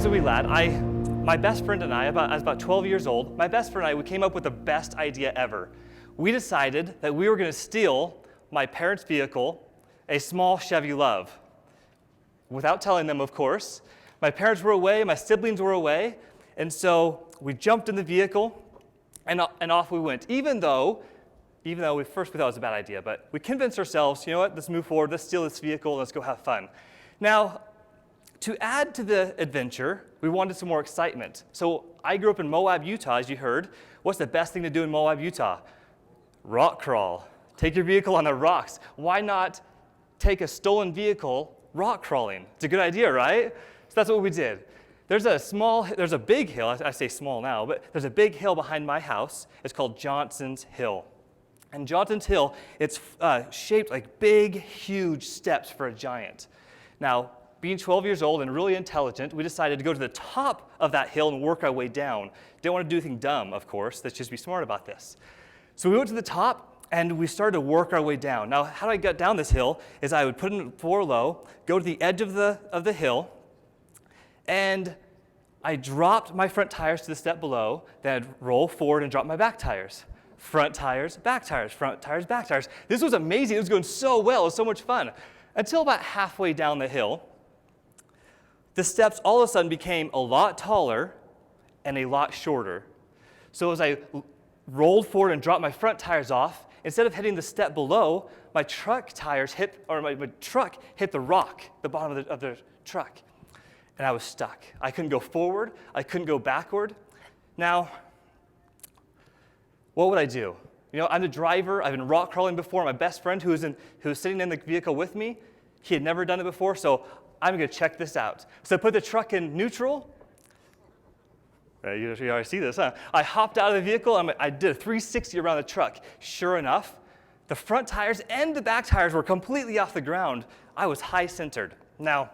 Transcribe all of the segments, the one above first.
was a wee lad, my best friend and I, I was about 12 years old, my best friend and I, we came up with the best idea ever. We decided that we were going to steal my parents' vehicle, a small Chevy Love. Without telling them, of course. My parents were away, my siblings were away, and so we jumped in the vehicle, and off we went. Even though we first thought it was a bad idea, but we convinced ourselves, you know what, let's move forward, let's steal this vehicle, let's go have fun. Now, to add to the adventure, we wanted some more excitement. So I grew up in Moab, Utah, as you heard. What's the best thing to do in Moab, Utah? Rock crawl. Take your vehicle on the rocks. Why not take a stolen vehicle rock crawling? It's a good idea, right? So that's what we did. There's a big hill, I say small now, but there's a big hill behind my house. It's called Johnson's Hill. And Johnson's Hill, it's shaped like big, huge steps for a giant. Now, being 12 years old and really intelligent, we decided to go to the top of that hill and work our way down. Didn't want to do anything dumb, of course. Let's just be smart about this. So we went to the top, and we started to work our way down. Now, how I got down this hill is I would put in 4 low, go to the edge of the hill, and I dropped my front tires to the step below, then I'd roll forward and drop my back tires. Front tires, back tires, front tires, back tires. This was amazing. It was going so well. It was so much fun. Until about halfway down the hill, the steps all of a sudden became a lot taller and a lot shorter. So as I rolled forward and dropped my front tires off, instead of hitting the step below, my truck tires hit, or my truck hit the rock, the bottom of the truck. And I was stuck. I couldn't go forward. I couldn't go backward. Now, what would I do? You know, I'm the driver. I've been rock crawling before. My best friend who was sitting in the vehicle with me, he had never done it before, so I'm going to check this out. So I put the truck in neutral. You already see this, huh? I hopped out of the vehicle, and I did a 360 around the truck. Sure enough, the front tires and the back tires were completely off the ground. I was high-centered. Now,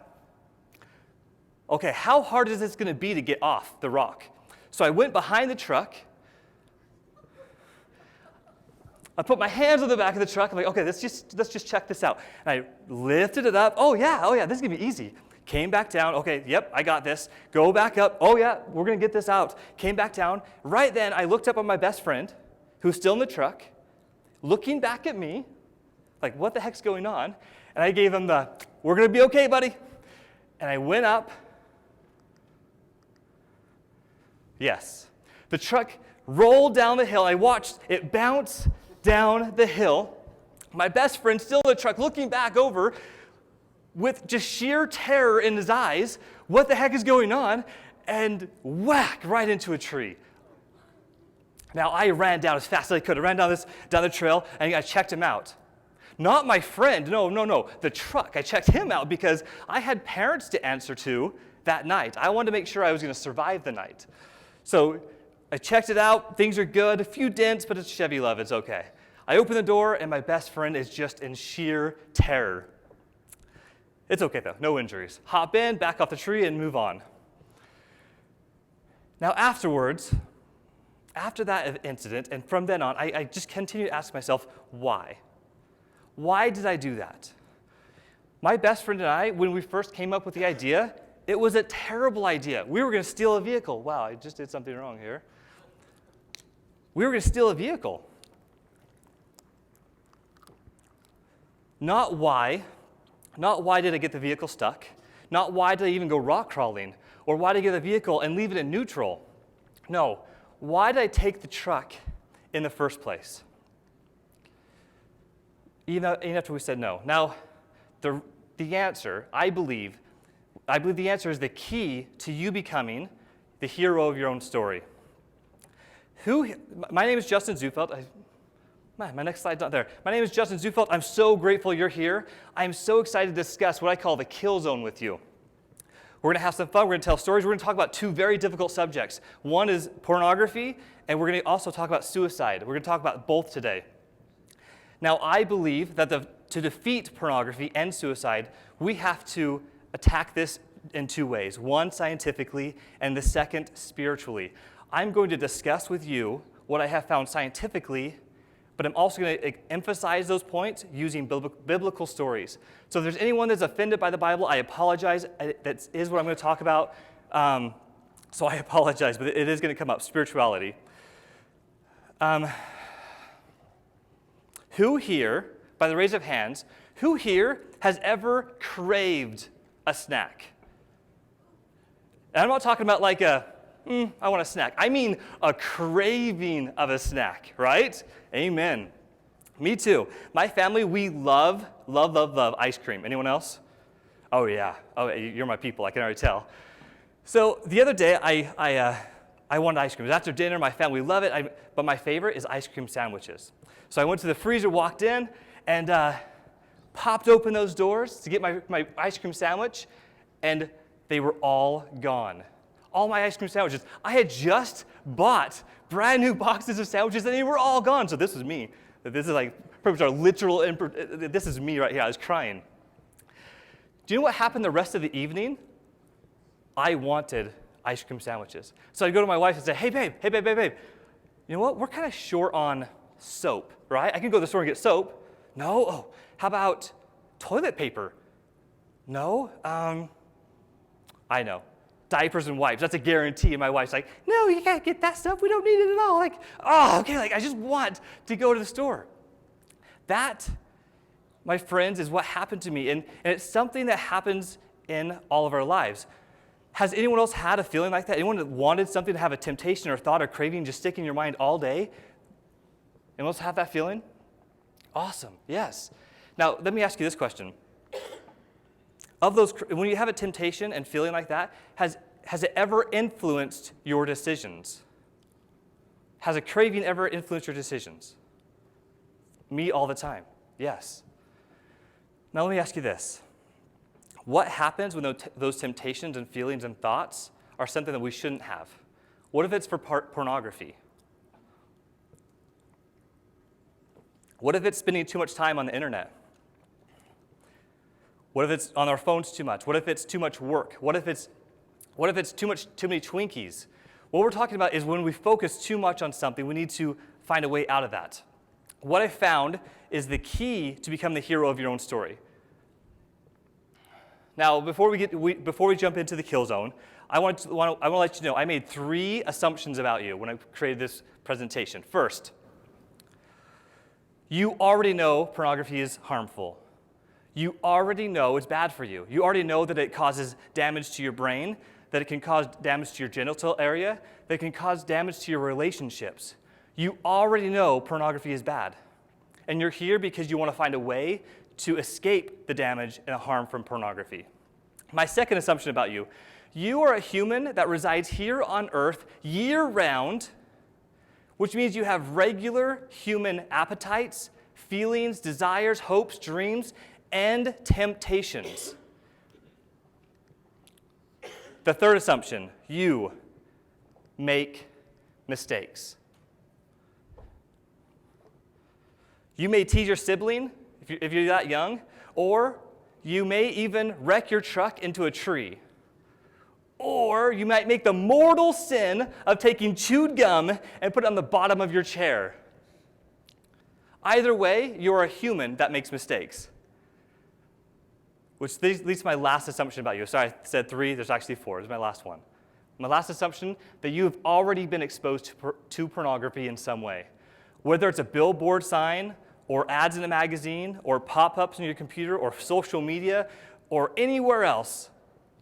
okay, how hard is this going to be to get off the rock? So I went behind the truck. I put my hands on the back of the truck. I'm like, okay, let's just check this out. And I lifted it up. Oh yeah, this is gonna be easy. Came back down. Okay, yep, I got this. Go back up. Oh yeah, we're gonna get this out. Came back down. Right then, I looked up at my best friend, who's still in the truck, looking back at me, like, what the heck's going on? And I gave him the, we're gonna be okay, buddy. And I went up. Yes. The truck rolled down the hill. I watched it bounce down the hill. My best friend still in the truck looking back over with just sheer terror in his eyes. What the heck is going on? And whack, right into a tree. Now I ran down as fast as I could. I ran down the trail and I checked him out. Not my friend, no, the truck. I checked him out because I had parents to answer to that night. I wanted to make sure I was going to survive the night. So I checked it out, things are good, a few dents, but it's Chevy Love, it's okay. I open the door, and my best friend is just in sheer terror. It's okay, though, no injuries. Hop in, back off the tree, and move on. Now afterwards, after that incident, and from then on, I just continued to ask myself, why? Why did I do that? My best friend and I, when we first came up with the idea, it was a terrible idea. We were going to steal a vehicle. Wow, I just did something wrong here. We were going to steal a vehicle. Not why did I get the vehicle stuck, not why did I even go rock crawling, or why did I get the vehicle and leave it in neutral. No, why did I take the truck in the first place? Even after we said no. Now, the answer, I believe the answer is the key to you becoming the hero of your own story. My name is Justin Zufelt. My next slide's not there. My name is Justin Zufelt. I'm so grateful you're here. I'm so excited to discuss what I call the kill zone with you. We're going to have some fun. We're going to tell stories. We're going to talk about 2 very difficult subjects. One is pornography, and we're going to also talk about suicide. We're going to talk about both today. Now, I believe that to defeat pornography and suicide, we have to attack this in 2 ways. One, scientifically, and the second, spiritually. I'm going to discuss with you what I have found scientifically, but I'm also going to emphasize those points using biblical stories. So if there's anyone that's offended by the Bible, I apologize. That is what I'm going to talk about. So I apologize, but it is going to come up, spirituality. Who here, by the raise of hands, who here has ever craved a snack? And I'm not talking about like I want a snack. I mean a craving of a snack, right? Amen. Me too. My family, we love ice cream. Anyone else? Oh, yeah. Oh, you're my people. I can already tell. So the other day, I wanted ice cream. It was after dinner. My family, we love it. But my favorite is ice cream sandwiches. So I went to the freezer, walked in, and popped open those doors to get my ice cream sandwich, and they were all gone. All my ice cream sandwiches. I had just bought brand new boxes of sandwiches, and they were all gone. So this was me. This is like pretty much our literal, this is me right here. I was crying. Do you know what happened the rest of the evening? I wanted ice cream sandwiches. So I'd go to my wife and say, hey, babe. You know what? We're kind of short on soap, right? I can go to the store and get soap. No? Oh, how about toilet paper? No? I know. Diapers and wipes. That's a guarantee. And my wife's like, no, you can't get that stuff. We don't need it at all. Like, oh, okay. Like, I just want to go to the store. That, my friends, is what happened to me. And it's something that happens in all of our lives. Has anyone else had a feeling like that? Anyone that wanted something to have a temptation or thought or craving just stick in your mind all day? Anyone else have that feeling? Awesome. Yes. Now, let me ask you this question. Of those, when you have a temptation and feeling like that, has it ever influenced your decisions? Has a craving ever influenced your decisions? Me all the time. Yes. Now let me ask you this. What happens when those temptations and feelings and thoughts are something that we shouldn't have? What if it's for pornography? What if it's spending too much time on the internet? What if it's on our phones too much? What if it's too much work? What if it's too many Twinkies? What we're talking about is when we focus too much on something, we need to find a way out of that. What I found is the key to become the hero of your own story. Now, before we jump into the kill zone, I want to let you know I made 3 assumptions about you when I created this presentation. First, you already know pornography is harmful. You already know it's bad for you. You already know that it causes damage to your brain, that it can cause damage to your genital area, that it can cause damage to your relationships. You already know pornography is bad. And you're here because you want to find a way to escape the damage and the harm from pornography. My second assumption about you, you are a human that resides here on earth year-round, which means you have regular human appetites, feelings, desires, hopes, dreams, and temptations. The third assumption, you make mistakes. You may tease your sibling if you're that young, or you may even wreck your truck into a tree. Or you might make the mortal sin of taking chewed gum and put it on the bottom of your chair. Either way, you're a human that makes mistakes. Which leads to my last assumption about you. Sorry, I said 3, there's actually 4. This is my last one. My last assumption, that you've already been exposed to pornography in some way. Whether it's a billboard sign, or ads in a magazine, or pop-ups on your computer, or social media, or anywhere else,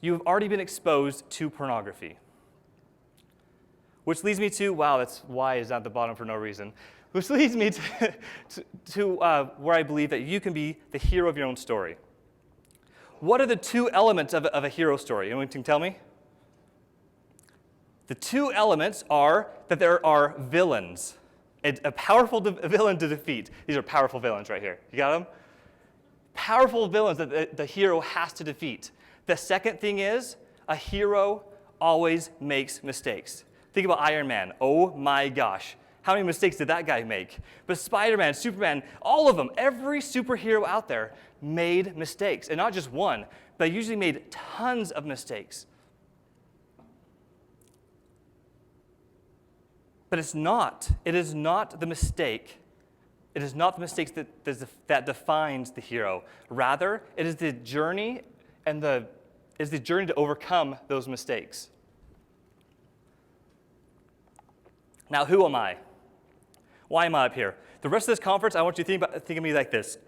you've already been exposed to pornography. Which leads me to, wow, that's Y is at the bottom for no reason. Which leads me to where I believe that you can be the hero of your own story. What are the 2 elements of a hero story? Anyone can tell me? The 2 elements are that there are villains. A powerful villain to defeat. These are powerful villains right here. You got them? Powerful villains that the hero has to defeat. The second thing is, a hero always makes mistakes. Think about Iron Man. Oh my gosh. How many mistakes did that guy make? But Spider-Man, Superman, all of them, every superhero out there made mistakes. And not just one, but usually made tons of mistakes. But it is not the mistake. It is not the mistakes that defines the hero. Rather, it is the journey to overcome those mistakes. Now, who am I? Why am I up here? The rest of this conference, I want you to think of me like this.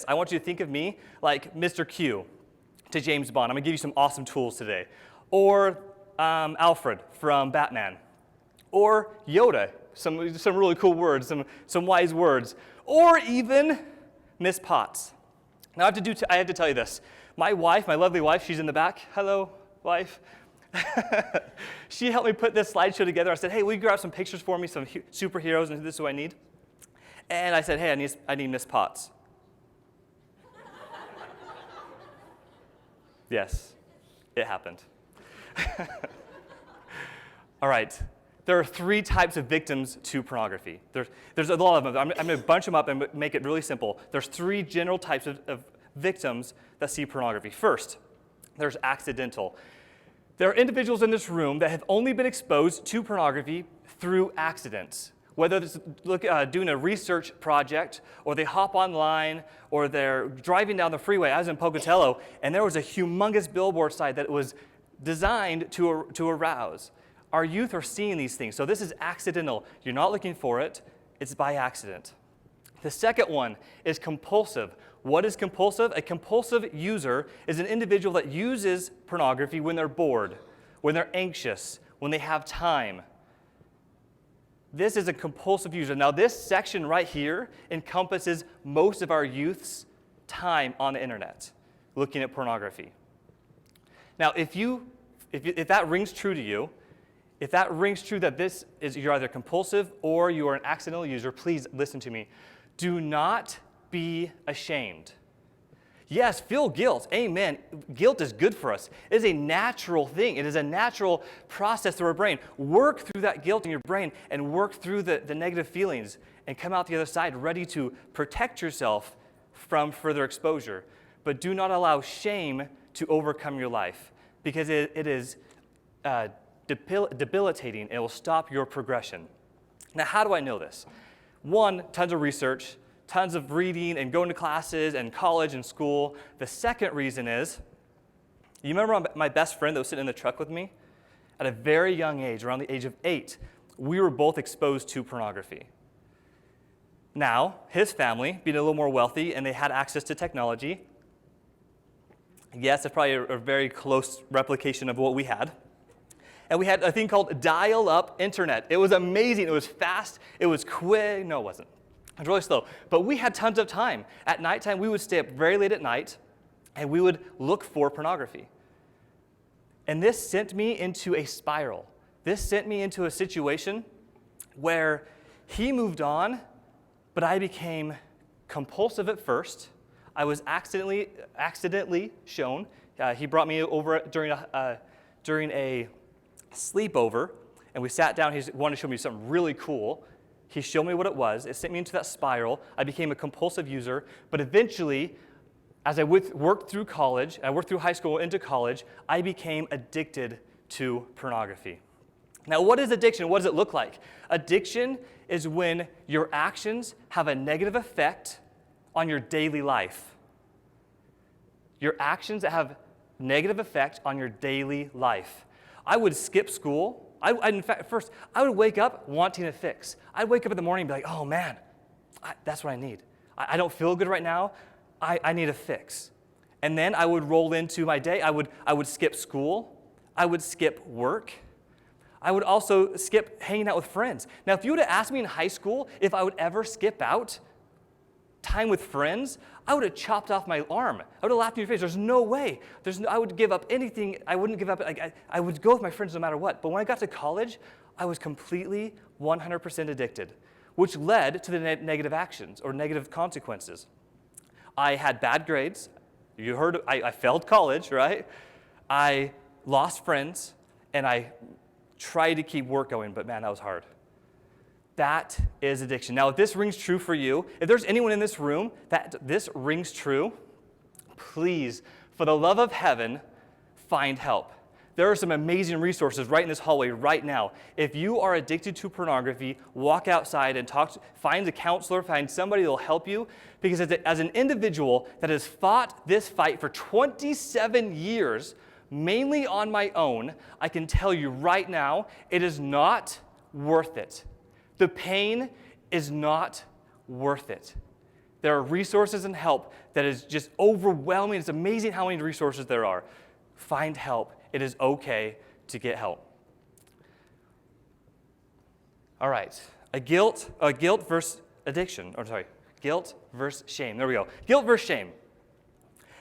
I want you to think of me like Mr. Q to James Bond. I'm going to give you some awesome tools today. Or Alfred from Batman. Or Yoda, some really cool words, some wise words. Or even Miss Potts. Now, I have to tell you this. My wife, my lovely wife, she's in the back. Hello, wife. She helped me put this slideshow together. I said, hey, will you grab some pictures for me, some superheroes, and this is what I need? And I said, hey, I need Miss Potts. Yes, it happened. All right. There are 3 types of victims to pornography. There's a lot of them. I'm going to bunch them up and make it really simple. There's 3 general types of victims that see pornography. First, there's accidental. There are individuals in this room that have only been exposed to pornography through accidents. Whether it's doing a research project, or they hop online, or they're driving down the freeway. I was in Pocatello, and there was a humongous billboard sign that was designed to arouse. Our youth are seeing these things, so this is accidental. You're not looking for it, it's by accident. The second one is compulsive. What is compulsive? A compulsive user is an individual that uses pornography when they're bored, when they're anxious, when they have time. This is a compulsive user. Now, this section right here encompasses most of our youth's time on the internet, looking at pornography. Now, if that rings true to you, if that rings true that you're either compulsive or you are an accidental user, please listen to me. Do not be ashamed. Yes, feel guilt. Amen. Guilt is good for us. It is a natural thing. It is a natural process through our brain. Work through that guilt in your brain and work through the negative feelings and come out the other side ready to protect yourself from further exposure. But do not allow shame to overcome your life, because it is debilitating. It will stop your progression. Now, how do I know this? 1, tons of research. Tons of reading and going to classes and college and school. The second reason is, you remember my best friend that was sitting in the truck with me? At a very young age, around the age of 8, we were both exposed to pornography. Now, his family, being a little more wealthy, and they had access to technology. Yes, it's probably a very close replication of what we had. And we had a thing called dial-up internet. It was amazing. It was fast. It was quick. No, it wasn't. It was really slow. But we had tons of time. At nighttime, we would stay up very late at night, and we would look for pornography. And this sent me into a spiral. This sent me into a situation where he moved on, but I became compulsive at first. I was accidentally shown. He brought me over during a sleepover, and we sat down. He wanted to show me something really cool. He showed me what it was. It sent me into that spiral. I became a compulsive user. But eventually, as I worked through college, I worked through high school into college, I became addicted to pornography. Now, what is addiction? What does it look like? Addiction is when your actions have a negative effect on your daily life. Your actions that have negative effect on your daily life. I would skip school. In fact, first, I would wake up wanting a fix. I'd wake up in the morning and be like, oh man, that's what I need. I don't feel good right now. I need a fix. And then I would roll into my day. I would skip school. I would skip work. I would also skip hanging out with friends. Now, if you would have asked me in high school if I would ever skip out time with friends, I would have chopped off my arm. I would have laughed in your face. There's no way. I would give up anything. I wouldn't give up. I would go with my friends no matter what. But when I got to college, I was completely 100% addicted, which led to the negative actions or negative consequences. I had bad grades. You heard I failed college, right? I lost friends, and I tried to keep work going, but man, that was hard. That is addiction. Now, if this rings true for you, if there's anyone in this room that this rings true, please, for the love of heaven, find help. There are some amazing resources right in this hallway right now. If you are addicted to pornography, walk outside and find a counselor, find somebody that will help you, because as an individual that has fought this fight for 27 years, mainly on my own, I can tell you right now, it is not worth it. The pain is not worth it. There are resources and help that is just overwhelming. It's amazing how many resources there are. Find help. It is okay to get help. All right, guilt versus addiction. Guilt versus shame. There we go. Guilt versus shame.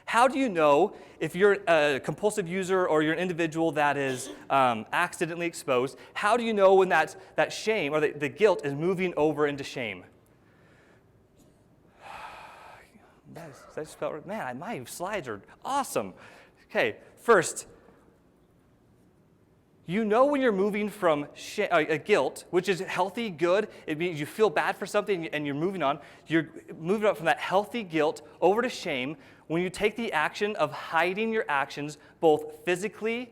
How do you know if you're a compulsive user or you're an individual that is accidentally exposed? How do you know when that shame or the guilt is moving over into shame? That spelled right. Man, my slides are awesome. Okay, first, you know when you're moving from guilt, which is healthy, good. It means you feel bad for something and you're moving on. You're moving up from that healthy guilt over to shame when you take the action of hiding your actions both physically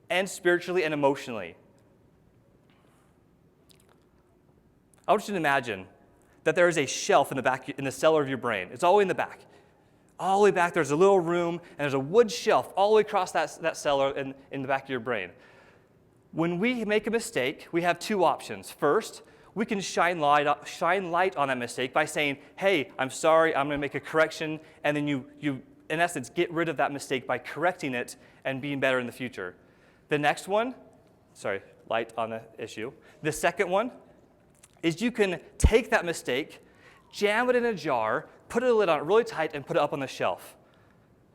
and spiritually and emotionally. I want you to imagine that there is a shelf in the back, in the cellar of your brain. It's all the way in the back. All the way back, there's a little room, and there's a wood shelf all the way across that cellar in the back of your brain. When we make a mistake, we have two options. First, we can shine light on that mistake by saying, hey, I'm sorry, I'm going to make a correction, and then you, in essence, get rid of that mistake by correcting it and being better in the future. The next one, light on the issue. The second one is you can take that mistake, jam it in a jar, put a lid on it really tight, and put it up on the shelf.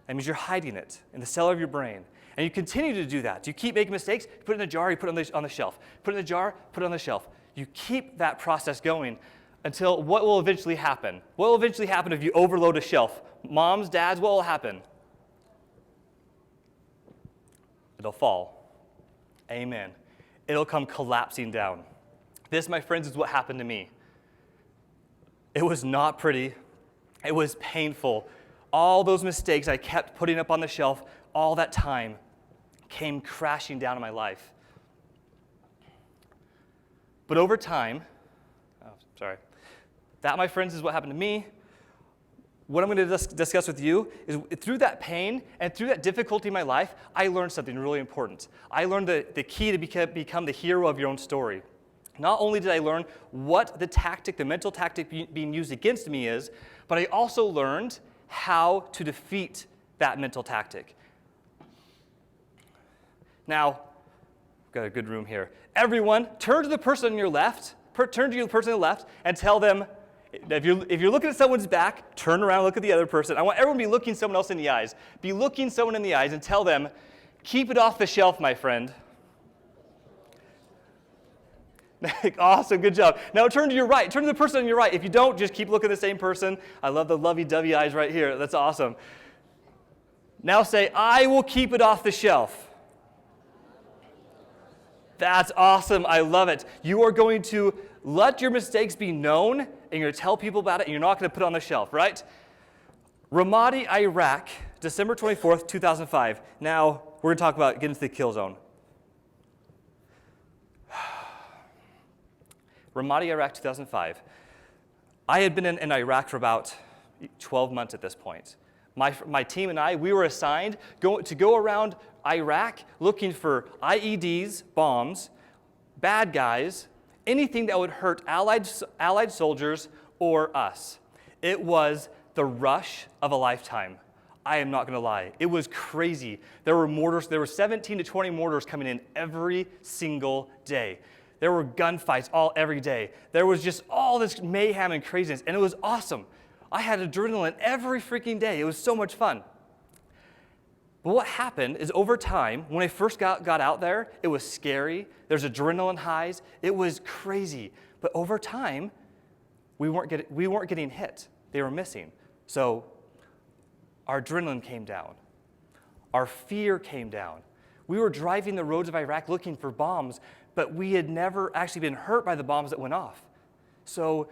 That means you're hiding it in the cellar of your brain. And you continue to do that. You keep making mistakes, you put it in a jar, you put it on the shelf. Put it in a jar, put it on the shelf. You keep that process going until what will eventually happen? What will eventually happen if you overload a shelf? Moms, dads, what will happen? It'll fall. Amen. It'll come collapsing down. This, my friends, is what happened to me. It was not pretty. It was painful. All those mistakes I kept putting up on the shelf all that time came crashing down in my life. But over time, that, my friends, is what happened to me. What I'm going to discuss with you is through that pain and through that difficulty in my life, I learned something really important. I learned the key to become the hero of your own story. Not only did I learn what the mental tactic being used against me is, but I also learned how to defeat that mental tactic. Now, got a good room here. Everyone, turn to the person on your left, turn to the person on the left, and tell them, if you're looking at someone's back, turn around and look at the other person. I want everyone to be looking someone else in the eyes. Be looking someone in the eyes and tell them, keep it off the shelf, my friend. Awesome, good job. Now turn to your right. Turn to the person on your right. If you don't, just keep looking at the same person. I love the lovey-dovey eyes right here. That's awesome. Now say, I will keep it off the shelf. That's awesome. I love it. You are going to let your mistakes be known, and you're going to tell people about it, and you're not going to put it on the shelf, right? Ramadi, Iraq, December 24th, 2005. Now, we're going to talk about getting into the kill zone. Ramadi, Iraq, 2005. I had been in Iraq for about 12 months at this point. My team and I, we were assigned to go around Iraq looking for IEDs, bombs, bad guys, anything that would hurt allied soldiers or us. It was the rush of a lifetime. I am not going to lie. It was crazy. There were mortars. There were 17 to 20 mortars coming in every single day. There were gunfights every day. There was just all this mayhem and craziness, and it was awesome. I had adrenaline every freaking day. It was so much fun. But what happened is over time, when I first got out there, it was scary. There's adrenaline highs. It was crazy. But over time, we weren't getting hit. They were missing. So our adrenaline came down. Our fear came down. We were driving the roads of Iraq looking for bombs, but we had never actually been hurt by the bombs that went off. So,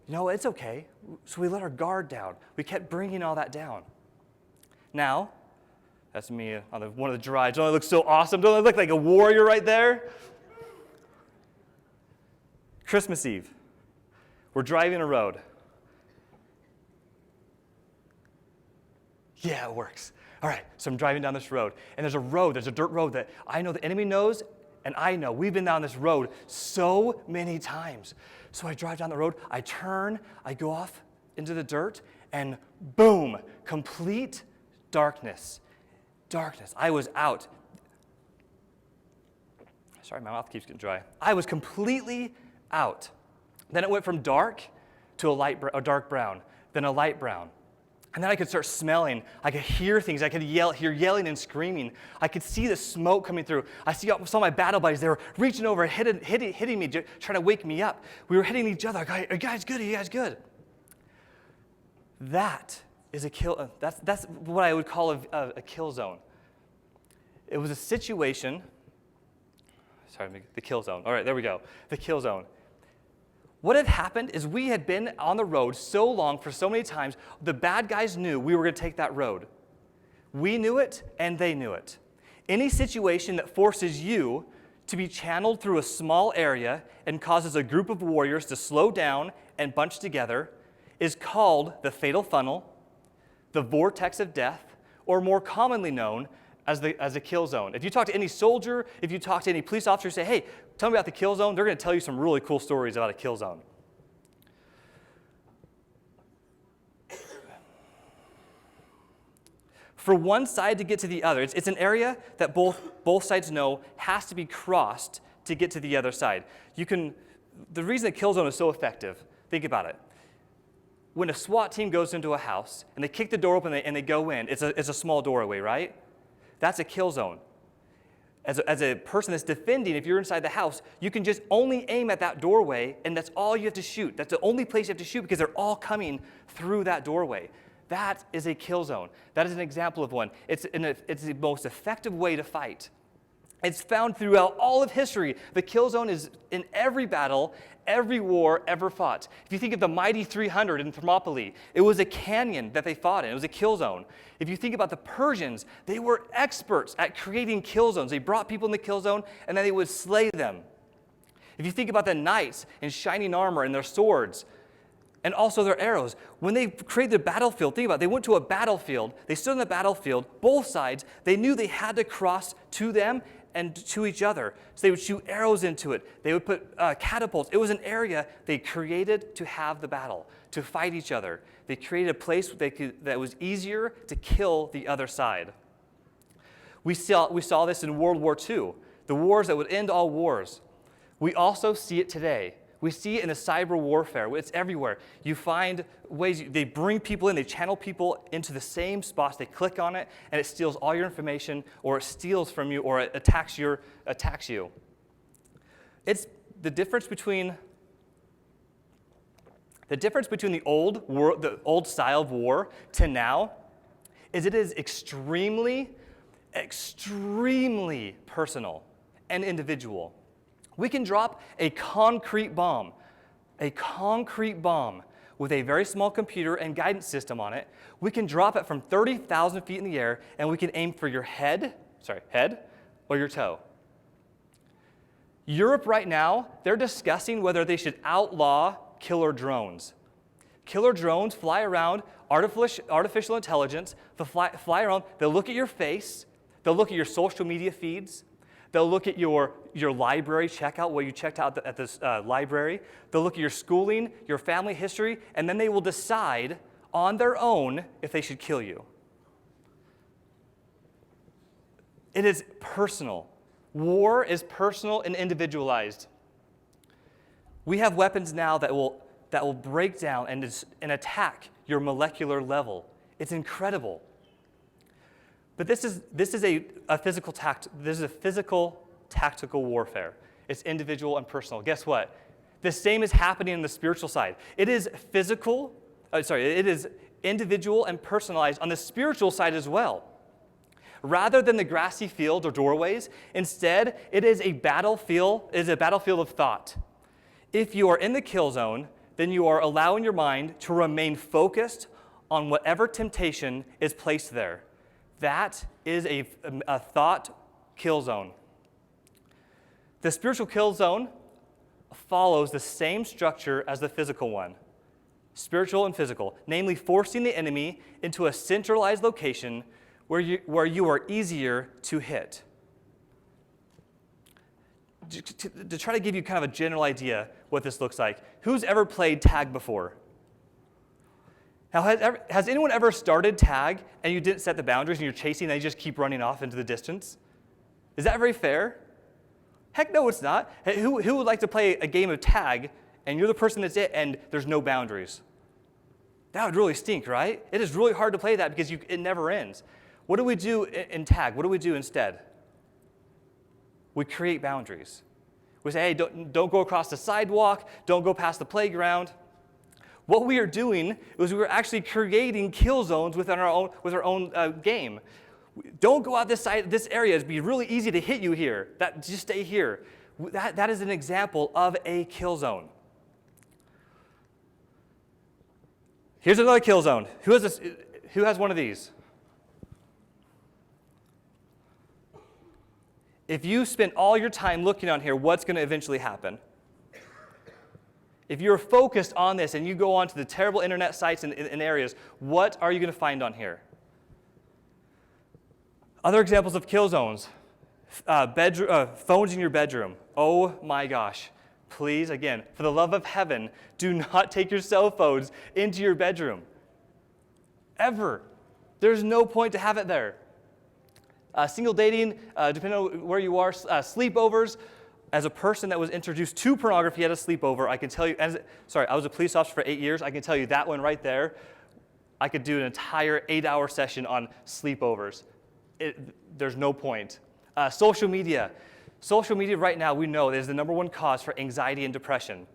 it's okay. So we let our guard down. We kept bringing all that down. Now, that's me on one of the drives. Don't I look so awesome? Don't I look like a warrior right there? Christmas Eve. We're driving a road. Yeah, it works. All right, so I'm driving down this road, and there's a dirt road that I know the enemy knows And I know, we've been down this road so many times. So I drive down the road, I turn, I go off into the dirt, and boom, complete darkness. Darkness. I was out. Sorry, my mouth keeps getting dry. I was completely out. Then it went from dark to a dark brown, then a light brown. And then I could start smelling. I could hear things. I could hear yelling and screaming. I could see the smoke coming through. I saw my battle buddies. They were reaching over and hitting me, trying to wake me up. We were hitting each other. Are you guys good? Are you guys good? That is a kill. That's what I would call a kill zone. It was a situation. Sorry, the kill zone. All right, there we go. The kill zone. What had happened is we had been on the road so long, for so many times, the bad guys knew we were going to take that road. We knew it, and they knew it. Any situation that forces you to be channeled through a small area and causes a group of warriors to slow down and bunch together is called the fatal funnel, the vortex of death, or more commonly known as a kill zone. If you talk to any soldier, if you talk to any police officer, say, hey, tell me about the kill zone, they're going to tell you some really cool stories about a kill zone. For one side to get to the other, it's an area that both sides know has to be crossed to get to the other side. The reason a kill zone is so effective, think about it. When a SWAT team goes into a house and they kick the door open and they go in, it's a small doorway, right? That's a kill zone. As a person that's defending, if you're inside the house, you can just only aim at that doorway, and that's all you have to shoot. That's the only place you have to shoot because they're all coming through that doorway. That is a kill zone. That is an example of one. It's the most effective way to fight. It's found throughout all of history. The kill zone is in every battle, every war ever fought. If you think of the mighty 300 in Thermopylae, it was a canyon that they fought in. It was a kill zone. If you think about the Persians, they were experts at creating kill zones. They brought people in the kill zone, and then they would slay them. If you think about the knights in shining armor and their swords, and also their arrows, when they created the battlefield, think about it, they went to a battlefield, they stood on the battlefield, both sides, they knew they had to cross to them and to each other. So they would shoot arrows into it. They would put catapults. It was an area they created to have the battle, to fight each other. They created a place that was easier to kill the other side. We saw this in World War II, the wars that would end all wars. We also see it today. We see it in the cyber warfare. It's everywhere. You find ways, they bring people in, they channel people into the same spots, they click on it, and it steals all your information, or it steals from you, or it attacks you. It's the difference between the old style of war to now is it is extremely, extremely personal and individual. We can drop a concrete bomb with a very small computer and guidance system on it. We can drop it from 30,000 feet in the air, and we can aim for your head or your toe. Europe right now, they're discussing whether they should outlaw killer drones. Killer drones fly around, artificial intelligence, they'll fly around, they'll look at your face, they'll look at your social media feeds, they'll look at your library checkout, what you checked out at this library. They'll look at your schooling, your family history, and then they will decide on their own if they should kill you. It is personal. War is personal and individualized. We have weapons now that will break down and attack your molecular level. It's incredible. But this is a physical tactical warfare. It's individual and personal. Guess what? The same is happening in the spiritual side. It is it is individual and personalized on the spiritual side as well. Rather than the grassy field or doorways, instead, it is a battlefield of thought. If you are in the kill zone, then you are allowing your mind to remain focused on whatever temptation is placed there. That is a thought kill zone. The spiritual kill zone follows the same structure as the physical one, spiritual and physical, namely forcing the enemy into a centralized location where you are easier to hit. to try to give you kind of a general idea what this looks like, who's ever played tag before? Now, has anyone ever started tag and you didn't set the boundaries and you're chasing and you just keep running off into the distance? Is that very fair? Heck no, it's not. Who would like to play a game of tag and you're the person that's it and there's no boundaries? That would really stink, right? It is really hard to play that because it never ends. What do we do in tag? What do we do instead? We create boundaries. We say, hey, don't go across the sidewalk, don't go past the playground. What we are doing is we're actually creating kill zones with our own game. Don't go out this area. It'd be really easy to hit you here. Just stay here. That is an example of a kill zone. Here's another kill zone. Who has one of these? If you spend all your time looking on here, what's going to eventually happen? If you're focused on this and you go onto the terrible internet sites and areas, what are you going to find on here? Other examples of kill zones. Phones in your bedroom. Oh my gosh. Please, again, for the love of heaven, do not take your cell phones into your bedroom. Ever. There's no point to have it there. Single dating, depending on where you are, sleepovers. As a person that was introduced to pornography at a sleepover, I can tell you, I was a police officer for 8 years, I can tell you that one right there, I could do an entire 8-hour session on sleepovers. There's no point. Social media. Social media right now, we know, is the #1 cause for anxiety and depression.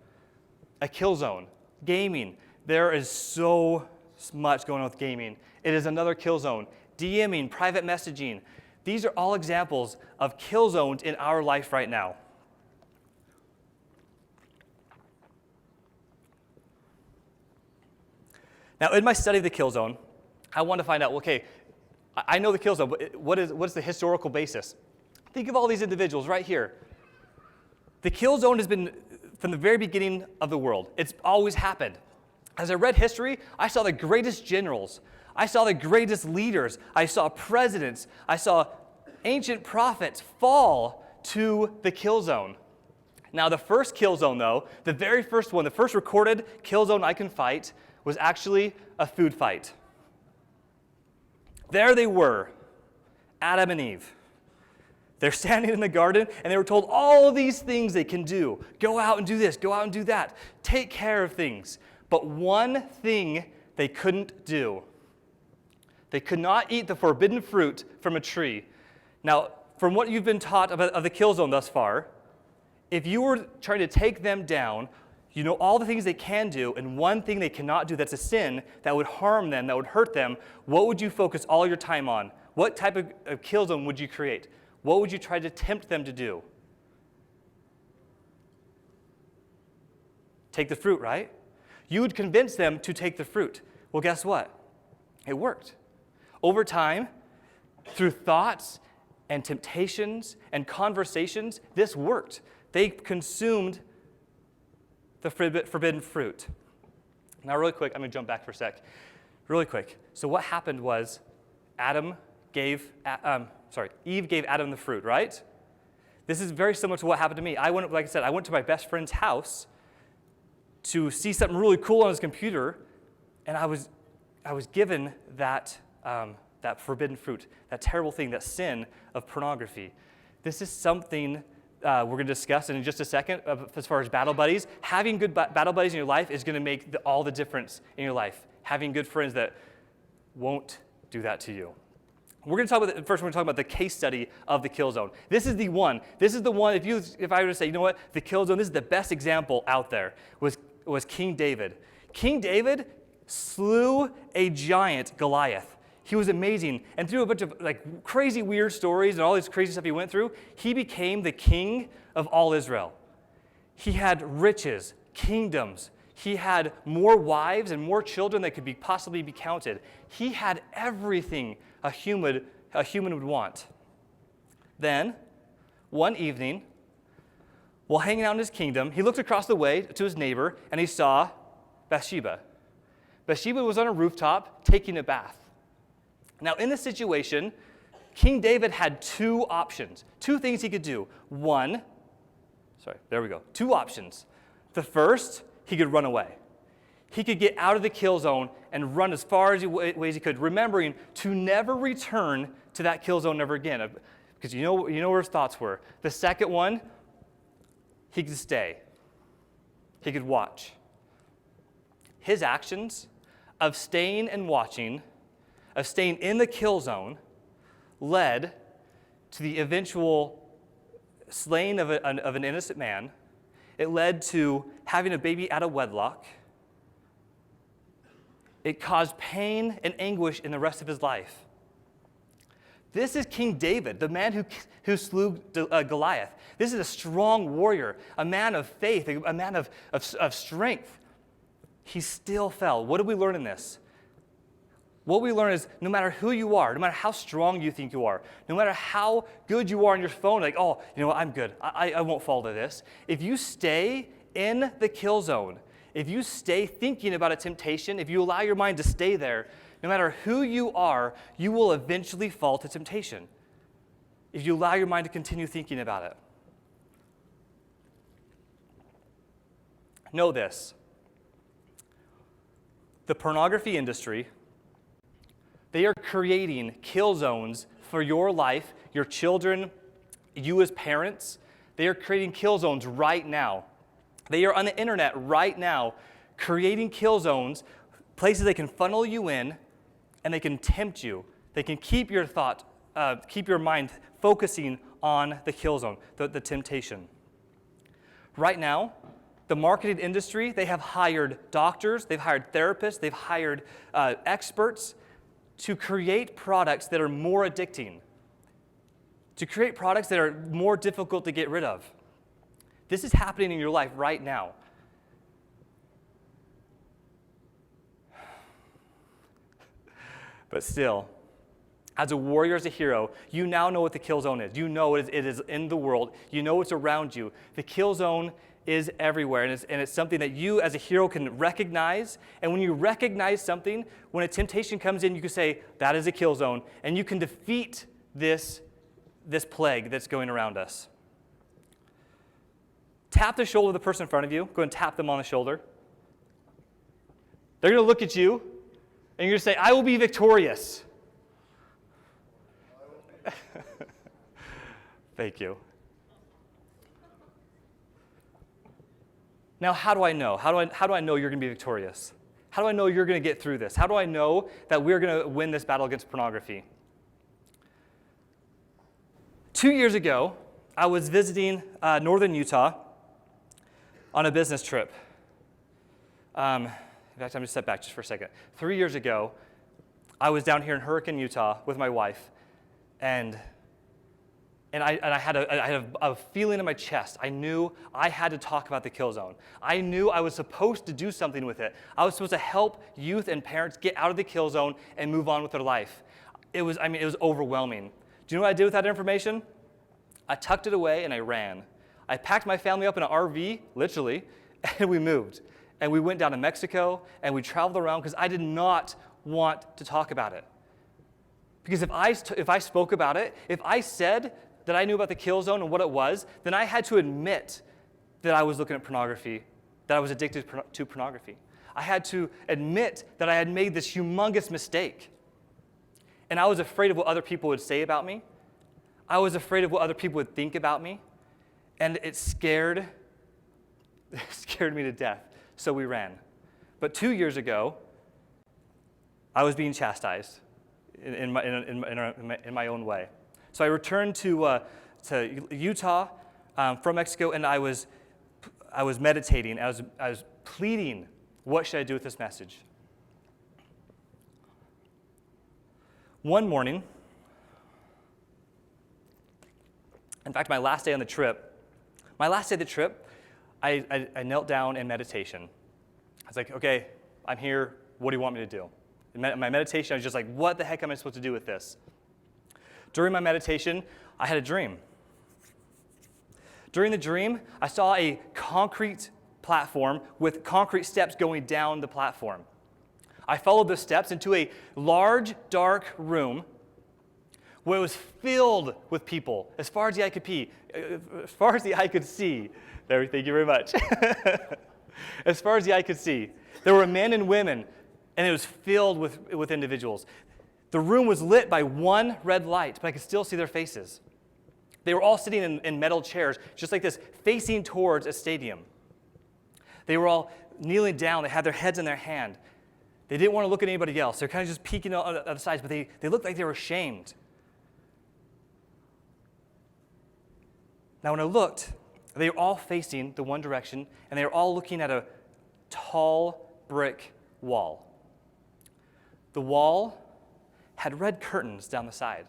A kill zone. Gaming. There is so much going on with gaming. It is another kill zone. DMing, private messaging. These are all examples of kill zones in our life right now. Now, in my study of the kill zone, I want to find out, okay, I know the kill zone, but what's the historical basis? Think of all these individuals right here. The kill zone has been from the very beginning of the world. It's always happened. As I read history, I saw the greatest generals. I saw the greatest leaders. I saw presidents. I saw ancient prophets fall to the kill zone. Now, the first kill zone, though, the very first one, the first recorded kill zone I can fight was actually a food fight. There they were, Adam and Eve. They're standing in the garden, and they were told all of these things they can do. Go out and do this, go out and do that. Take care of things. But one thing they couldn't do. They could not eat the forbidden fruit from a tree. Now, from what you've been taught of the kill zone thus far, if you were trying to take them down, you know all the things they can do, and one thing they cannot do that's a sin that would harm them, that would hurt them, what would you focus all your time on? What type of kill zone would you create? What would you try to tempt them to do? Take the fruit, right? You would convince them to take the fruit. Well, guess what? It worked. Over time, through thoughts and temptations and conversations, this worked. They consumed the forbidden fruit. Now, really quick, I'm going to jump back for a sec. Really quick. So what happened was Eve gave Adam the fruit, right? This is very similar to what happened to me. I went to my best friend's house to see something really cool on his computer, and I was given that forbidden fruit, that terrible thing, that sin of pornography. This is something we're going to discuss in just a second as far as battle buddies. Having good battle buddies in your life is going to make all the difference in your life. Having good friends that won't do that to you. We're going to talk about first. We're going to talk about the case study of the kill zone. This is the one. This is the one. If I were to say, you know what, the kill zone. This is the best example out there. Was King David. King David slew a giant, Goliath. He was amazing. And through a bunch of crazy weird stories and all this crazy stuff he went through, he became the king of all Israel. He had riches, kingdoms. He had more wives and more children that could possibly be counted. He had everything a human would want. Then, one evening, while hanging out in his kingdom, he looked across the way to his neighbor, and he saw Bathsheba. Bathsheba was on a rooftop taking a bath. Now, in this situation, King David had two options, two things he could do. One, Sorry, there we go. 2 options. The first, he could run away. He could get out of the kill zone and run as far as he could, remembering to never return to that kill zone ever again, because you know where his thoughts were. The second one, he could stay. He could watch. His actions of staying and watching, of staying in the kill zone, led to the eventual slaying of an innocent man. It led to having a baby out of wedlock. It caused pain and anguish in the rest of his life. This is King David, the man who slew Goliath. This is a strong warrior, a man of faith, a man of strength. He still fell. What do we learn in this? What we learn is no matter who you are, no matter how strong you think you are, no matter how good you are on your phone, like, oh, you know what, I'm good. I won't fall to this. If you stay in the kill zone, if you stay thinking about a temptation, if you allow your mind to stay there, no matter who you are, you will eventually fall to temptation. If you allow your mind to continue thinking about it. Know this. The pornography industry, they are creating kill zones for your life, your children, you as parents. They are creating kill zones right now. They are on the internet right now creating kill zones, places they can funnel you in, and they can tempt you. They can keep your keep your mind focusing on the kill zone, the temptation. Right now, the marketing industry, they have hired doctors, they've hired therapists, they've hired experts to create products that are more addicting, to create products that are more difficult to get rid of. This is happening in your life right now. But still, as a warrior, as a hero, you now know what the kill zone is. You know it is in the world. You know it's around you. The kill zone is everywhere, and it's something that you as a hero can recognize. And when you recognize something, when a temptation comes in, you can say, that is a kill zone, and you can defeat this plague that's going around us. Tap the shoulder of the person in front of you. Go and tap them on the shoulder. They're going to look at you, and you're going to say, I will be victorious. Thank you. Now, how do I know? How do I know you're going to be victorious? How do I know you're going to get through this? How do I know that we're going to win this battle against pornography? 2 years ago, I was visiting northern Utah on a business trip. In fact, I'm going to step back just for a second. 3 years ago, I was down here in Hurricane, Utah with my wife, and I had a feeling in my chest. I knew I had to talk about the kill zone. I knew I was supposed to do something with it. I was supposed to help youth and parents get out of the kill zone and move on with their life. It was overwhelming. Do you know what I did with that information? I tucked it away and I ran. I packed my family up in an RV, literally, and we moved. And we went down to Mexico and we traveled around because I did not want to talk about it. Because if I spoke about it, if I said that I knew about the kill zone and what it was, then I had to admit that I was looking at pornography, that I was addicted to pornography. I had to admit that I had made this humongous mistake. And I was afraid of what other people would say about me. I was afraid of what other people would think about me. And it scared me to death. So we ran. But 2 years ago, I was being chastised in my own way. So I returned to Utah from Mexico, and I was meditating. I was pleading, what should I do with this message? One morning, in fact, my last day of the trip, I knelt down in meditation. I was like, okay, I'm here. What do you want me to do? In my meditation, I was just like, what the heck am I supposed to do with this? During my meditation, I had a dream. During the dream, I saw a concrete platform with concrete steps going down the platform. I followed those steps into a large, dark room where it was filled with people, as far as the eye could see. There, thank you very much. As far as the eye could see, there were men and women, and it was filled with individuals. The room was lit by one red light, but I could still see their faces. They were all sitting in metal chairs, just like this, facing towards a stadium. They were all kneeling down. They had their heads in their hand. They didn't want to look at anybody else. They're kind of just peeking on the sides, but they looked like they were ashamed. Now, when I looked, they were all facing the one direction, and they were all looking at a tall brick wall. The wall had red curtains down the side.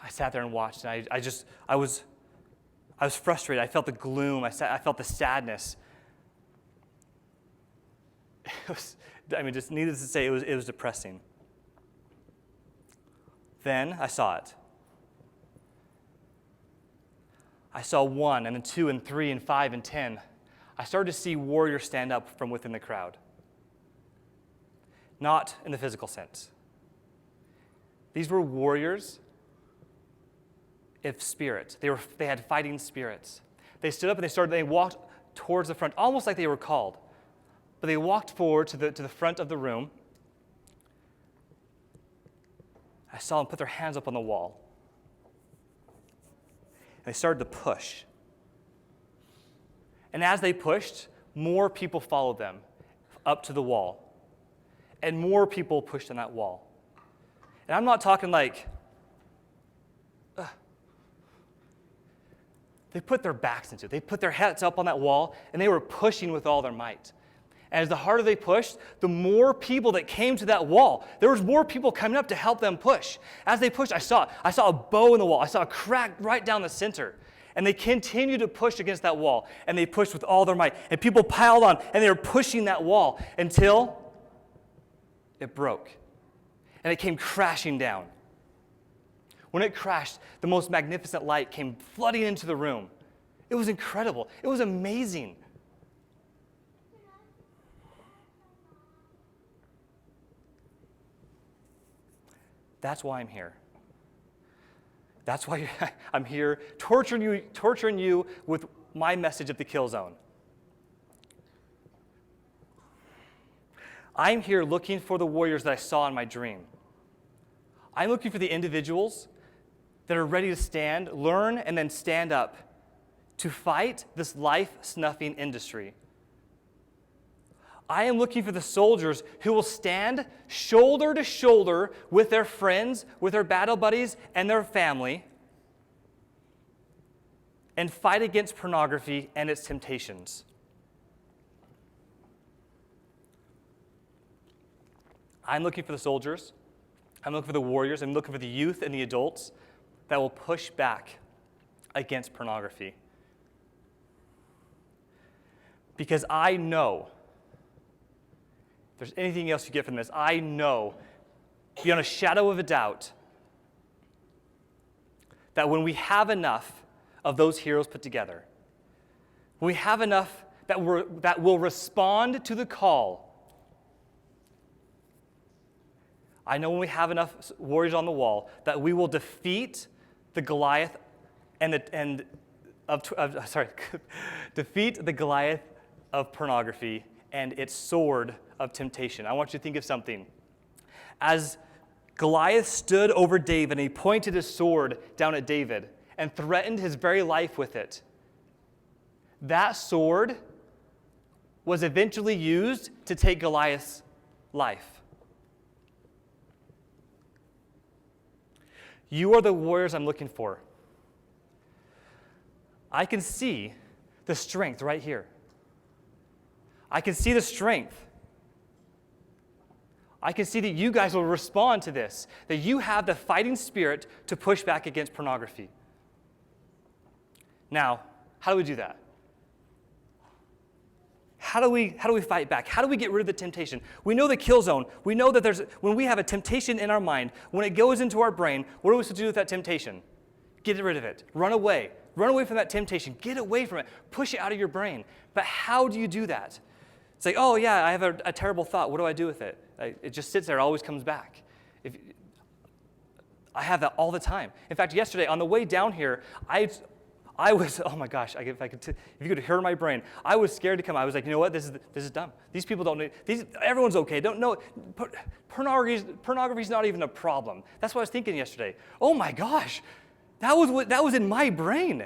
I sat there and watched, and I was frustrated. I felt the gloom. I felt the sadness. Just needless to say, it was depressing. Then I saw it. I saw 1, and then 2, and 3, and 5, and 10. I started to see warriors stand up from within the crowd. Not in the physical sense. These were warriors of spirit. They had fighting spirits. They stood up and they walked towards the front, almost like they were called. But they walked forward to the front of the room. I saw them put their hands up on the wall. And they started to push. And as they pushed, more people followed them up to the wall. And more people pushed on that wall. And I'm not talking like, they put their backs into it. They put their heads up on that wall, and they were pushing with all their might. And as the harder they pushed, the more people that came to that wall. There was more people coming up to help them push. As they pushed, I saw a bow in the wall. I saw a crack right down the center. And they continued to push against that wall. And they pushed with all their might. And people piled on, and they were pushing that wall until it broke. And it came crashing down. When it crashed, the most magnificent light came flooding into the room. It was incredible. It was amazing. That's why I'm here. That's why I'm here torturing you with my message of the kill zone. I'm here looking for the warriors that I saw in my dream. I'm looking for the individuals that are ready to stand, learn, and then stand up to fight this life-snuffing industry. I am looking for the soldiers who will stand shoulder to shoulder with their friends, with their battle buddies, and their family, and fight against pornography and its temptations. I'm looking for the soldiers. I'm looking for the warriors. I'm looking for the youth and the adults that will push back against pornography. Because I know, if there's anything else you get from this, I know, beyond a shadow of a doubt, that when we have enough of those heroes put together, when we have enough that will respond to the call, I know when we have enough warriors on the wall that we will defeat the Goliath defeat the Goliath of pornography and its sword of temptation. I want you to think of something. As Goliath stood over David and he pointed his sword down at David and threatened his very life with it, that sword was eventually used to take Goliath's life. You are the warriors I'm looking for. I can see the strength right here. I can see the strength. I can see that you guys will respond to this, that you have the fighting spirit to push back against pornography. Now, how do we do that? How do we fight back? How do we get rid of the temptation? We know the kill zone. We know that when we have a temptation in our mind, when it goes into our brain, what are we supposed to do with that temptation? Get rid of it. Run away. Run away from that temptation. Get away from it. Push it out of your brain. But how do you do that? It's like, oh yeah, I have a terrible thought. What do I do with it? It just sits there. It always comes back. I have that all the time. In fact, yesterday on the way down here, I was, oh my gosh, if you could hear my brain, I was scared to come. I was like, you know what, this is dumb. These people don't need, everyone's okay. Don't know, pornography's not even a problem. That's what I was thinking yesterday. Oh my gosh, that was in my brain.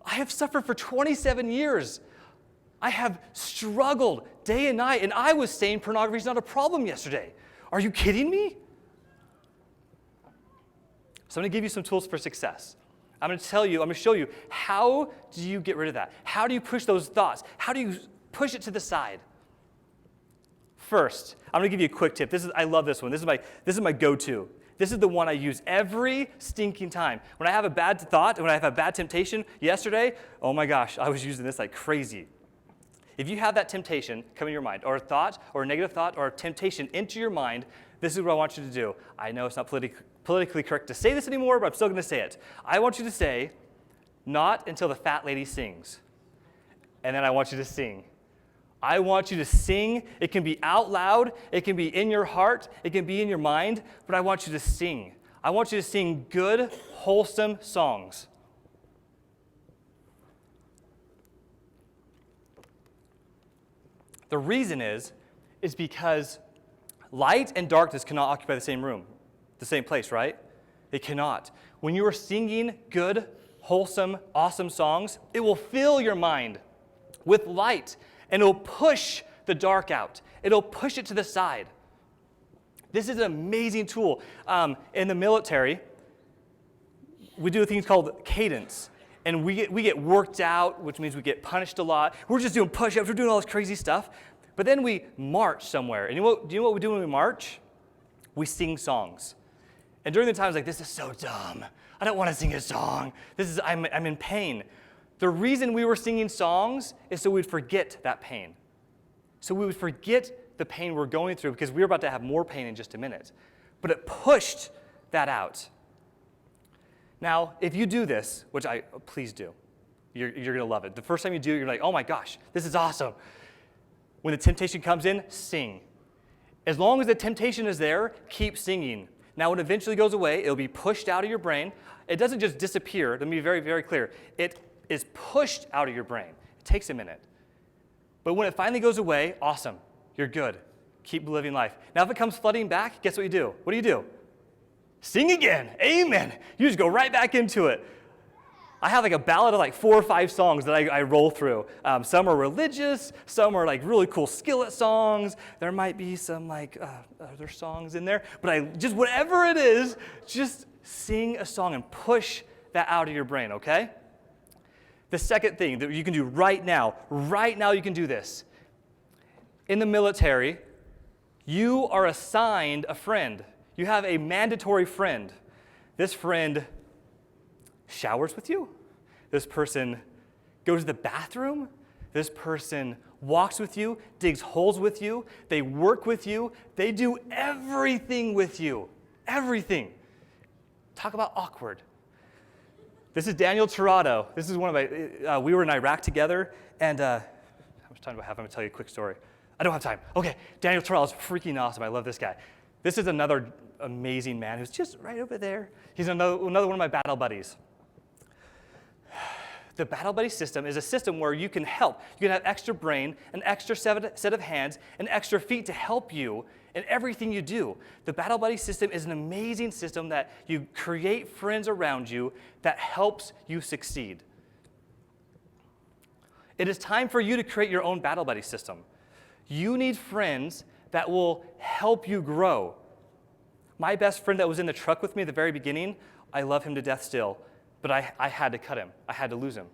I have suffered for 27 years. I have struggled day and night, and I was saying pornography is not a problem yesterday. Are you kidding me? So I'm going to give you some tools for success. I'm going to show you how do you get rid of that? How do you push those thoughts? How do you push it to the side? First, I'm going to give you a quick tip. I love this one. This is my go-to. This is the one I use every stinking time. When I have a bad thought, when I have a bad temptation, yesterday, oh my gosh, I was using this like crazy. If you have that temptation come in your mind, or a thought, or a negative thought, or a temptation into your mind, this is what I want you to do. I know it's not politically correct to say this anymore, but I'm still going to say it. I want you to say, not until the fat lady sings. And then I want you to sing. I want you to sing. It can be out loud. It can be in your heart. It can be in your mind. But I want you to sing. I want you to sing good, wholesome songs. The reason is because light and darkness cannot occupy the same room, the same place, right? They cannot. When you are singing good, wholesome, awesome songs, it will fill your mind with light, and it will push the dark out. It'll push it to the side. This is an amazing tool. In the military, we do things called cadence. And we get worked out, which means we get punished a lot. We're just doing push-ups. We're doing all this crazy stuff. But then we march somewhere. And do you know what we do when we march? We sing songs. And during the times like, this is so dumb. I don't want to sing a song. I'm in pain. The reason we were singing songs is so we'd forget that pain. So we would forget the pain we're going through because we're about to have more pain in just a minute. But it pushed that out. Now, if you do this, which please do, you're going to love it. The first time you do it, you're like, oh my gosh, this is awesome. When the temptation comes in, sing. As long as the temptation is there, keep singing. Now, when it eventually goes away, it'll be pushed out of your brain. It doesn't just disappear. Let me be very, very clear. It is pushed out of your brain. It takes a minute. But when it finally goes away, awesome. You're good. Keep living life. Now, if it comes flooding back, guess what you do? What do? Sing again. Amen. You just go right back into it. I have like a ballad of like 4 or 5 songs that I roll through. Some are religious. Some are like really cool skillet songs. There might be some like other songs in there. But just whatever it is, just sing a song and push that out of your brain, okay? The second thing that you can do right now you can do this. In the military, you are assigned a friend. You have a mandatory friend. This friend showers with you. This person goes to the bathroom. This person walks with you, digs holes with you. They work with you. They do everything with you. Everything. Talk about awkward. This is Daniel Tirado. This is one of my, we were in Iraq together, and how much time do I have? I'm going to tell you a quick story. I don't have time. Okay, Daniel Tirado is freaking awesome. I love this guy. This is another amazing man who's just right over there. He's another one of my battle buddies. The battle buddy system is a system where you can help. You can have extra brain, an extra set of hands, and extra feet to help you in everything you do. The battle buddy system is an amazing system that you create friends around you that helps you succeed. It is time for you to create your own battle buddy system. You need friends that will help you grow. My best friend that was in the truck with me at the very beginning, I love him to death still, but I had to cut him. I had to lose him.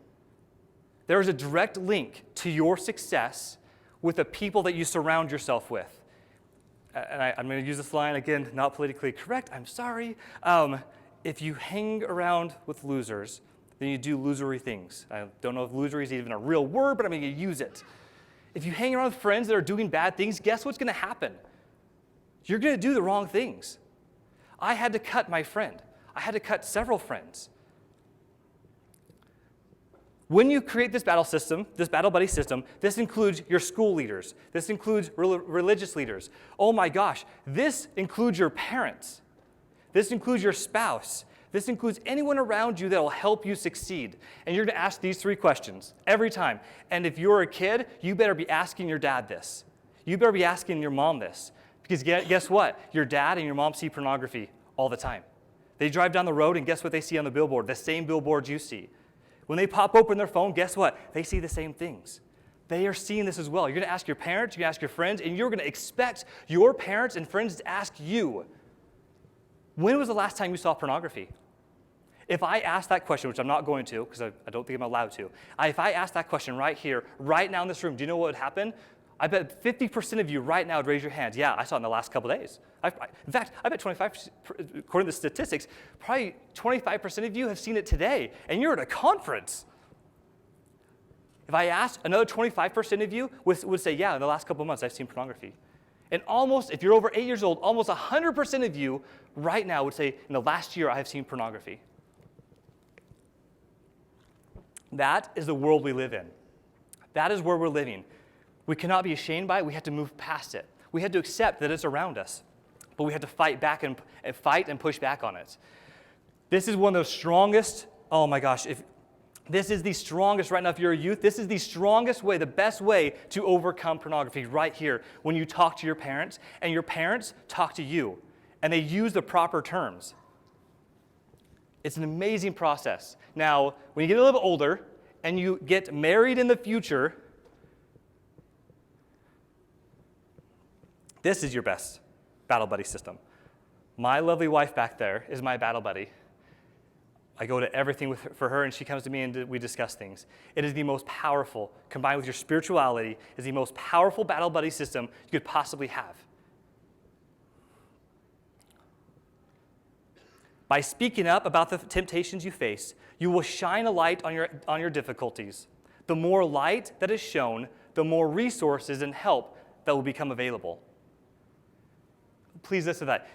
There is a direct link to your success with the people that you surround yourself with. And I'm going to use this line, again, not politically correct, I'm sorry. If you hang around with losers, then you do losery things. I don't know if losery is even a real word, but I'm going to use it. If you hang around with friends that are doing bad things, guess what's going to happen? You're going to do the wrong things. I had to cut my friend. I had to cut several friends. When you create this battle buddy system, this includes your school leaders. This includes religious leaders. Oh my gosh, this includes your parents. This includes your spouse. This includes anyone around you that will help you succeed. And you're going to ask these 3 questions every time. And if you're a kid, you better be asking your dad this. You better be asking your mom this. Because guess what? Your dad and your mom see pornography all the time. They drive down the road and guess what they see on the billboard? The same billboards you see. When they pop open their phone, guess what? They see the same things. They are seeing this as well. You're going to ask your parents, you're going to ask your friends, and you're going to expect your parents and friends to ask you, when was the last time you saw pornography? If I ask that question, which I'm not going to because I don't think I'm allowed to, if I ask that question right here, right now in this room, do you know what would happen? I bet 50% of you right now would raise your hands. Yeah, I saw it in the last couple of days. In fact, I bet 25%, according to the statistics, probably 25% of you have seen it today, and you're at a conference. If I asked, another 25% of you would say, yeah, in the last couple of months, I've seen pornography. And almost, if you're over 8 years old, almost 100% of you right now would say, in the last year, I have seen pornography. That is the world we live in. That is where we're living. We cannot be ashamed by it. We have to move past it. We have to accept that it's around us, but we have to fight back and push back on it. This is one of the strongest, oh my gosh, this is the strongest right now if you're a youth, this is the strongest way, the best way to overcome pornography right here when you talk to your parents and your parents talk to you and they use the proper terms. It's an amazing process. Now, when you get a little bit older and you get married in the future, this is your best battle buddy system. My lovely wife back there is my battle buddy. I go to everything for her, and she comes to me, and we discuss things. It is the most powerful, combined with your spirituality, is the most powerful battle buddy system you could possibly have. By speaking up about the temptations you face, you will shine a light on your difficulties. The more light that is shown, the more resources and help that will become available. Please listen to that.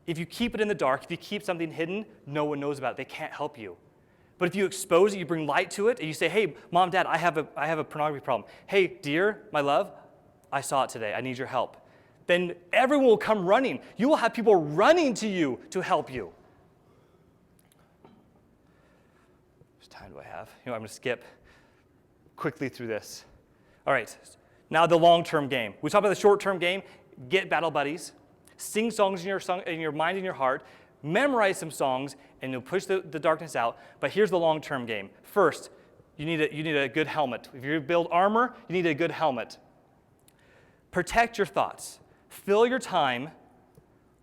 If you keep it in the dark, if you keep something hidden, no one knows about it. They can't help you. But if you expose it, you bring light to it, and you say, hey, Mom, Dad, I have a pornography problem. Hey, dear, my love, I saw it today. I need your help. Then everyone will come running. You will have people running to you to help you. How much time do I have? I'm going to skip quickly through this. All right, now the long-term game. We talked about the short-term game. Get battle buddies. Sing songs in your mind and your heart. Memorize some songs, and you'll push the darkness out. But here's the long-term game. First, you need a good helmet. If you build armor, you need a good helmet. Protect your thoughts. Fill your time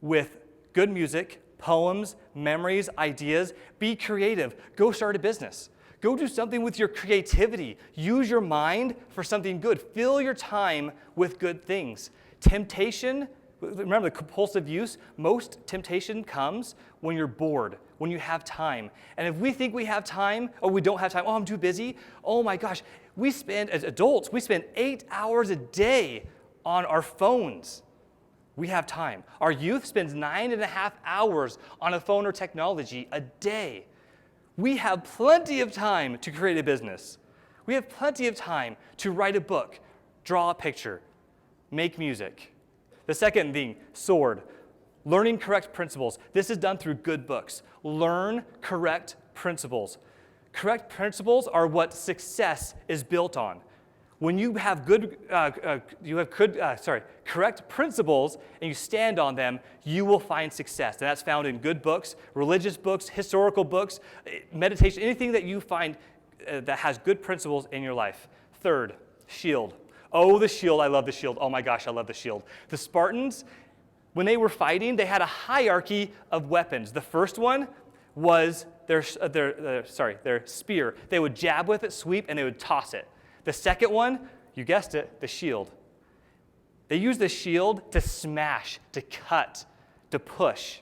with good music, poems, memories, ideas. Be creative. Go start a business. Go do something with your creativity. Use your mind for something good. Fill your time with good things. Temptation, remember the compulsive use, most temptation comes when you're bored, when you have time. And if we think we have time, or we don't have time, I'm too busy, oh my gosh, as adults, we spend 8 hours a day on our phones. We have time. Our youth spends 9.5 hours on a phone or technology a day. We have plenty of time to create a business. We have plenty of time to write a book, draw a picture, make music. The second thing, sword. Learning correct principles. This is done through good books. Learn correct principles. Correct principles are what success is built on. When you have correct principles and you stand on them, you will find success. And that's found in good books, religious books, historical books, meditation, anything that you find that has good principles in your life. Third, shield. Oh, the shield, I love the shield. Oh my gosh, I love the shield. The Spartans, when they were fighting, they had a hierarchy of weapons. The first one was their spear. They would jab with it, sweep, and they would toss it. The second one, you guessed it, the shield. They used the shield to smash, to cut, to push.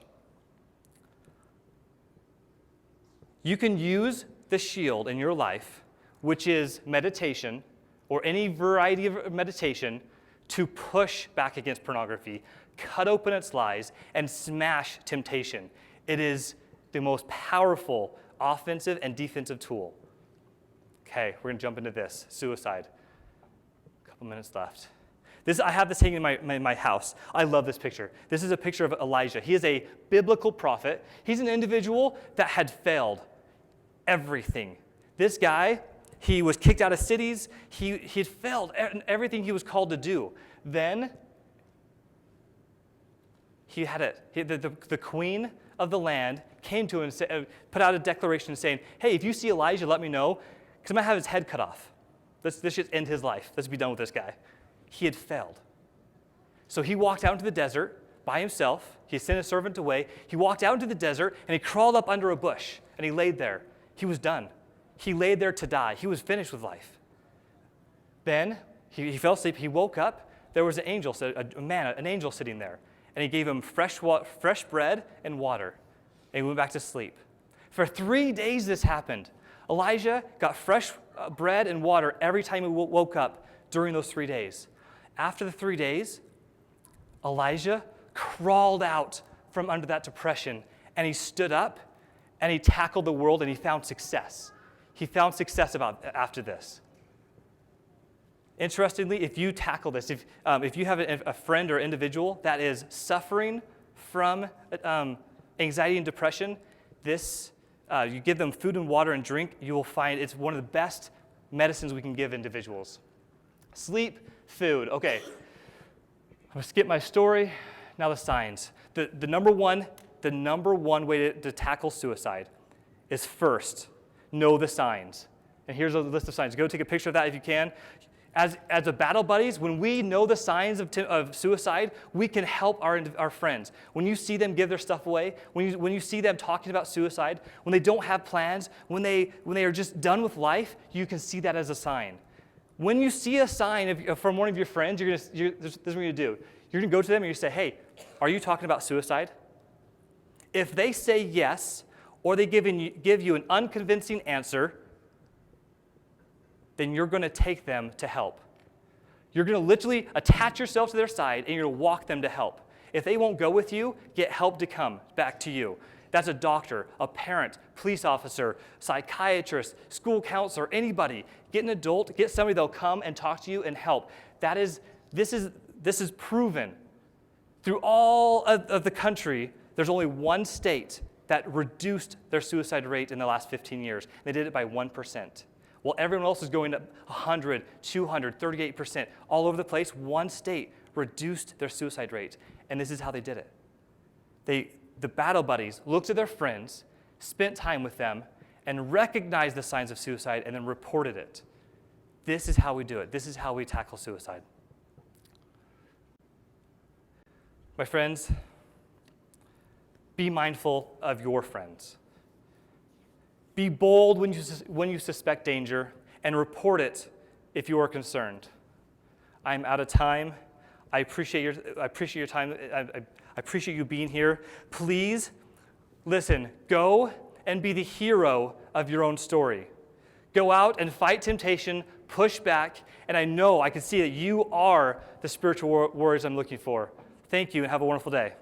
You can use the shield in your life, which is meditation, or any variety of meditation, to push back against pornography, cut open its lies, and smash temptation. It is the most powerful offensive and defensive tool. Okay, we're going to jump into this, suicide. A couple minutes left. I have this hanging in my house. I love this picture. This is a picture of Elijah. He is a biblical prophet. He's an individual that had failed everything. This guy, he was kicked out of cities. He had failed in everything he was called to do. Then he had it. The queen of the land came to him and put out a declaration saying, hey, if you see Elijah, let me know, because I'm going to have his head cut off. Let's just end his life. Let's be done with this guy. He had failed. So he walked out into the desert by himself. He sent a servant away. He walked out into the desert, and he crawled up under a bush, and he laid there. He was done. He laid there to die. He was finished with life. Then he fell asleep. He woke up. There was an angel sitting there, and he gave him fresh bread and water, and he went back to sleep. For 3 days this happened. Elijah got fresh bread and water every time he woke up during those 3 days. After the 3 days, Elijah crawled out from under that depression, and he stood up, and he tackled the world, and he found success. He found success after this. Interestingly, if you tackle this, if you have a friend or individual that is suffering from anxiety and depression, you give them food and water and drink, you will find it's one of the best medicines we can give individuals. Sleep, food. Okay, I'm going to skip my story. Now the signs. The number one way to tackle suicide is first, know the signs. And here's a list of signs. Go take a picture of that if you can. As a battle buddies, when we know the signs of suicide, we can help our friends. When you see them give their stuff away, when you see them talking about suicide, when they don't have plans, when they are just done with life, you can see that as a sign. When you see a sign from one of your friends, this is what you're going to do. You're going to go to them and you say, hey, are you talking about suicide? If they say yes, or they give you an unconvincing answer, then you're going to take them to help. You're going to literally attach yourself to their side, and you're going to walk them to help. If they won't go with you, get help to come back to you. That's a doctor, a parent, police officer, psychiatrist, school counselor, anybody. Get an adult, get somebody that'll come and talk to you and help. This is proven. Through all of the country, there's only one state that reduced their suicide rate in the last 15 years. They did it by 1%. While everyone else is going up 100, 200, 38%. All over the place, one state reduced their suicide rate. And this is how they did it. The battle buddies looked at their friends, spent time with them, and recognized the signs of suicide and then reported it. This is how we do it. This is how we tackle suicide. My friends, be mindful of your friends. Be bold when you suspect danger, and report it if you are concerned. I'm out of time. I appreciate your time. I appreciate you being here. Please, listen, go and be the hero of your own story. Go out and fight temptation, push back, and I can see that you are the spiritual warriors I'm looking for. Thank you, and have a wonderful day.